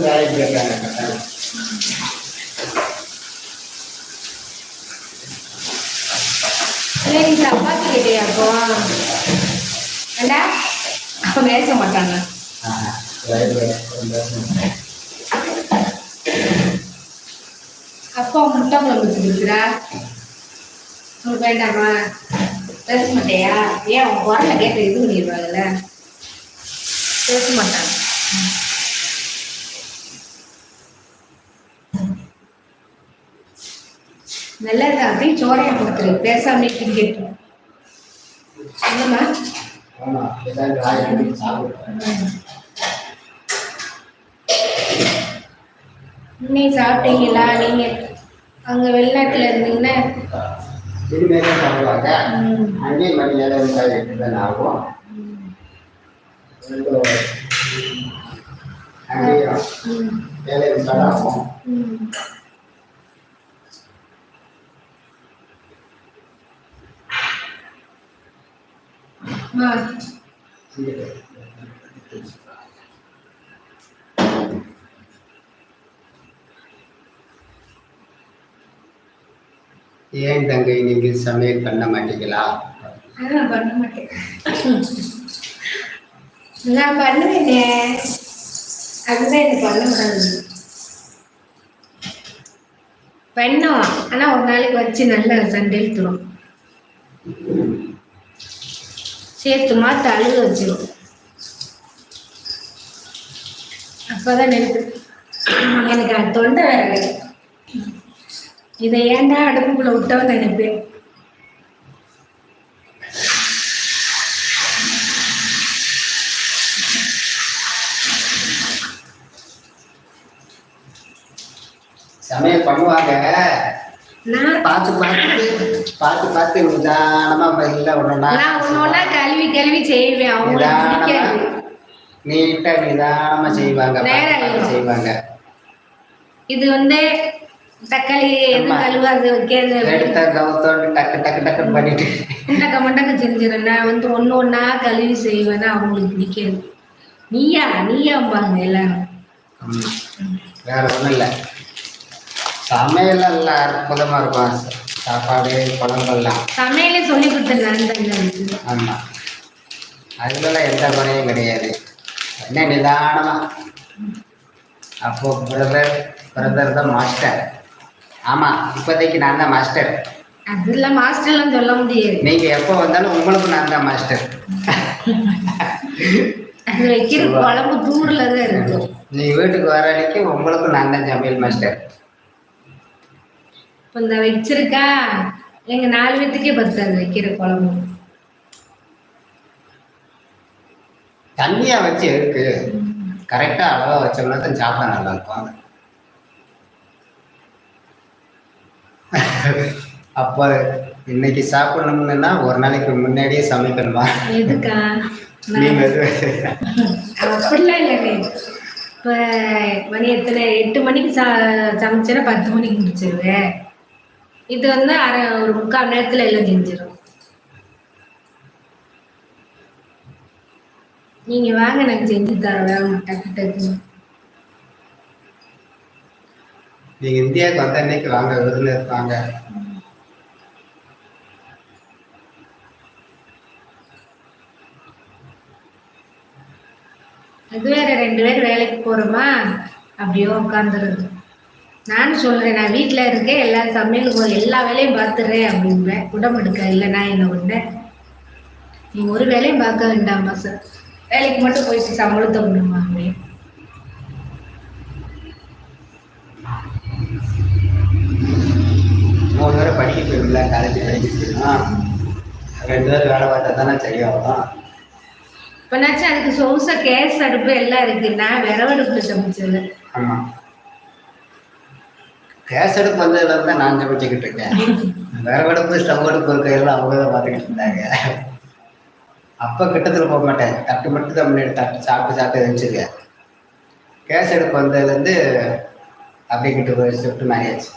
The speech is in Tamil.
வேலைக்கு போயிருக்காங்க. நீ சப்பாத்தி கேட்டியா அப்போ ஏண்டா அப்போ பேச மாட்டாங்க. அப்பா முட்டை குழம்பு வச்சுருக்குறா உங்களுக்கு வேண்டாமா? பேச மாட்டேயா? ஏன் உங்க குரல கேட்டு இது பண்ணிடுவாங்கல்ல, பேச மாட்டாங்க. நல்லது அப்படியே சோறையை கொடுத்துரு, பேசாம கிரிக்கெட் இல்லைம்மா. இன்னைக்கு சாப்பிட்டீங்களா? நீங்க அங்க வெளிநாட்டுல இருந்தீங்கன்னா சாப்பிடுவாங்க. அங்கேயும் மணி 7 தான் ஆகும். அங்கேயும் 7 ஆகும். ஏன் தங்கை நீங்கள் சமையல் பண்ண மாட்டீங்களா? நான் பண்ண மாட்டேன். நான் பண்ணுவேனே, அதுதான் எனக்கு பண்ண முடியாது. பண்ணோம், ஆனா ஒரு நாளைக்கு வச்சு நல்ல சண்டை இழுத்துரும், சேர்த்து மாத்த அழுக வச்சிரும். அப்பதான் எனக்கு தொண்டை வேற, இதை ஏன்டா அடுப்புக்குள்ள விட்டவன்னு நினைப்பேன். சமையல் பண்ணுவாங்க, பார்த்து பார்த்து நிதானமா ஒன்னொன்னா கழுவி செய்வேன். அவங்க நீட்டா நிதானமா செய்வாங்க. இது தக்காளி கழுவாது டக்கு பண்ணிட்டு மண்டக்க செஞ்சிடும். நான் ஒண்ணு கழுவி செய்வேன்னா அவங்களுக்கு பிடிக்காது. நீயாம்பாங்க எல்லாரும். வேற ஒண்ணும் இல்லை, சமையல் எல்லாம் அற்புதமா இருக்கும். சாப்பாடு குழம்பெல்லாம் சமையலே சொல்லி கொடுத்துருந்தாங்க. ஆமா, அதுலலாம் எந்த குறையும் கிடையாது. என்ன நிதானமா. அப்போ பிரதர் தான் மாஸ்டர். ஆமா, இப்போதைக்கு நான் தான் மாஸ்டர். அதெல்லாம் மாஸ்டர்லாம் சொல்ல முடியாது. நீங்க எப்போ வந்தாலும் உங்களுக்கு நான் தான் மாஸ்டர். அது வைக்கிற குழம்பு தூர்ல தான் இருக்கும். நீ வீட்டுக்கு வர அன்னைக்கு உங்களுக்கும் நான் தான் சமையல் மாஸ்டர். இப்போ இந்த வச்சிருக்கா எங்க 4 பேத்துக்கே பத்தாது வைக்கிற குழம்பு. தண்ணியா வச்சு இருக்கு, கரெக்டா அளவா வச்சோம்னா தான் சாப்பிட நல்லா இருக்கும். அப்போ இன்னைக்கு சாப்பிடணும்னா ஒரு நாளைக்கு முன்னாடியே சமைக்கணுமா? எதுக்கா? நீங்க அப்படிலாம் இல்லைங்க. இப்போ மணி எத்தனை? 8 மணிக்கு சமைச்சேன்னா 10 மணிக்கு முடிச்சிருவேன். இது ஒரு 3/4 நேரத்துல எல்லாம் செஞ்சிடும். நீங்க வாங்க, நான் செஞ்சு தரேன் டக்கு டக்கு. நீங்க இந்தியாவுக்கு வந்த அன்னைக்கு வாங்க, விருதுல இருப்பாங்க. அது வேற, 2 பேர் வேலைக்கு போறோமா, அப்படியே உட்காந்துருது. நானும் சொல்றேன், நான் வீட்டுல இருக்கேன், எல்லா சமையல் எல்லா வேலையும் பார்த்துடுறேன் அப்படின்பேன். உடம்பு எடுக்க இல்லை, நான் என்ன பண்ணேன்? நீ ஒரு வேலையும் பார்க்க வேண்டாமா சார், வேலைக்கு மட்டும் போயிட்டு சம்பளத்தை விடணுமா அப்படின்னு. மூணு பேரை படிக்க போயிருந்தா, காலேஜ் படிக்க போயிருந்தோம். 2 பேரும் வேலை பார்த்தா தானே சரியாகும். இப்பனாச்சும் அதுக்கு சொகுசா கேஸ் அடுப்பு எல்லாம் இருக்கு. நான் விறவடுப்புல சமைச்சது. ஆமா, கேஸ் அடுப்பு வந்ததுல இருந்தா நான் சமைச்சுக்கிட்டு இருக்கேன். விறவடுப்பு ஸ்டவ் அடுப்பு இருக்கையெல்லாம் அவங்க தான் பார்த்துக்கிட்டு இருந்தாங்க. அப்போ கிட்டத்தில் போக மாட்டேன், தட்டு மட்டும் தான் முன்னாடி தட்டு சாப்பிட்டு வச்சுருக்கேன். கேஸ் அடுப்பு வந்ததுலேருந்து அப்படிக்கிட்டு ஷிஃப்ட் மாறியாச்சு.